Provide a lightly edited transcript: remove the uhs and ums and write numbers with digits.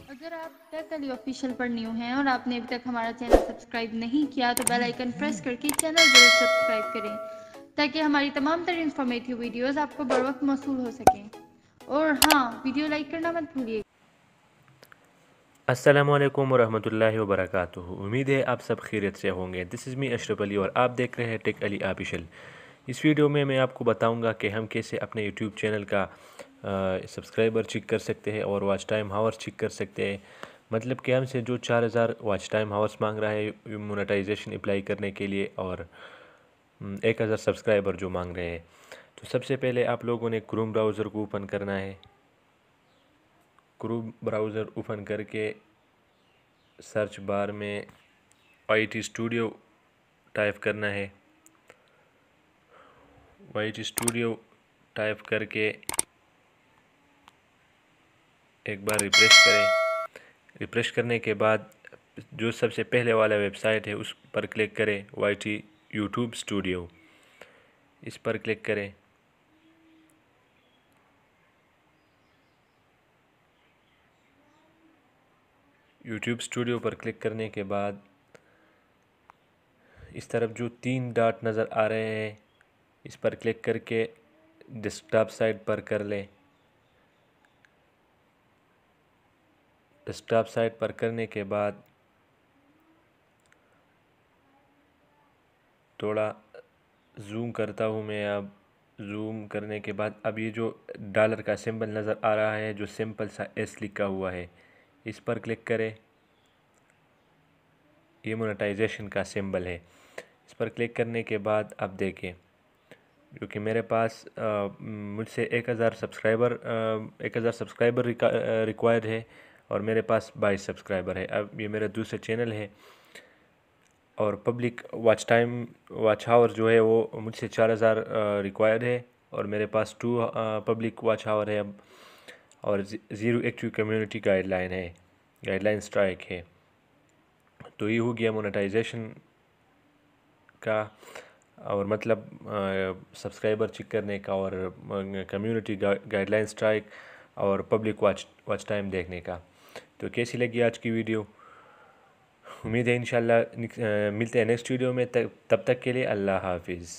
अगर आप take Ali official पर न्यू हैं और आपने अभी तक हमारा चैनल सब्सक्राइब नहीं किया तो बेल आइकन प्रेस करके चैनल जरूर सब्सक्राइब करें ताकि हमारी तमाम तर इंफॉर्मेटिव वीडियोस आपको बर वक्त मौसूल हो सकें। और हाँ, वीडियो लाइक करना मत भूलिए। अस्सलामुअलैकुम वरहमतुल्लाहि वबरकातुहू। उम्मीद है आप सब खैरियत से होंगे। This is me Ashraf Ali और आप देख रहे हैं टेक अली ऑफिशियल। इस वीडियो में मैं आपको बताऊंगा कि हम कैसे अपने यूट्यूब चैनल का सब्सक्राइबर चेक कर सकते हैं और वॉच टाइम हावर्स चेक कर सकते हैं। मतलब कि हमसे जो 4000 वॉच टाइम हावर्स मांग रहा है मोनेटाइजेशन अप्लाई करने के लिए और 1000 सब्सक्राइबर जो मांग रहे हैं। तो सबसे पहले आप लोगों ने क्रोम ब्राउज़र को ओपन करना है। क्रोम ब्राउज़र ओपन करके सर्च बार में YT स्टूडियो टाइप करना है। YT स्टूडियो टाइप करके एक बार रिफ्रेश करें। रिफ्रेश करने के बाद जो सबसे पहले वाला वेबसाइट है उस पर क्लिक करें, YT यूट्यूब स्टूडियो, इस पर क्लिक करें। यूट्यूब स्टूडियो पर क्लिक करने के बाद इस तरफ जो 3 डॉट नज़र आ रहे हैं इस पर क्लिक करके डेस्कटॉप साइट पर कर लें। डेस्कटॉप साइट पर करने के बाद थोड़ा जूम करता हूँ मैं। अब जूम करने के बाद अब ये जो डॉलर का सिंबल नज़र आ रहा है जो सिंपल सा एस लिखा हुआ है इस पर क्लिक करें। ये मोनेटाइजेशन का सिंबल है। इस पर क्लिक करने के बाद अब देखें क्योंकि मेरे पास मुझसे 1000 सब्सक्राइबर रिक्वायर्ड है और मेरे पास 22 सब्सक्राइबर है। अब ये मेरा दूसरा चैनल है और पब्लिक वॉच आवर जो है वो मुझसे 4000 रिक्वायर्ड है और मेरे पास 2 पब्लिक वॉच आवर है अब, और 0 एक्टिव कम्युनिटी गाइडलाइन स्ट्राइक है। तो ये हो गया मोनेटाइजेशन का और मतलब सब्सक्राइबर चेक करने का और कम्युनिटी गाइडलाइन स्ट्राइक और पब्लिक वॉच टाइम देखने का। तो कैसी लगी आज की वीडियो? उम्मीद है इंशाल्लाह मिलते हैं नेक्स्ट वीडियो में। तब तक के लिए अल्लाह हाफिज़।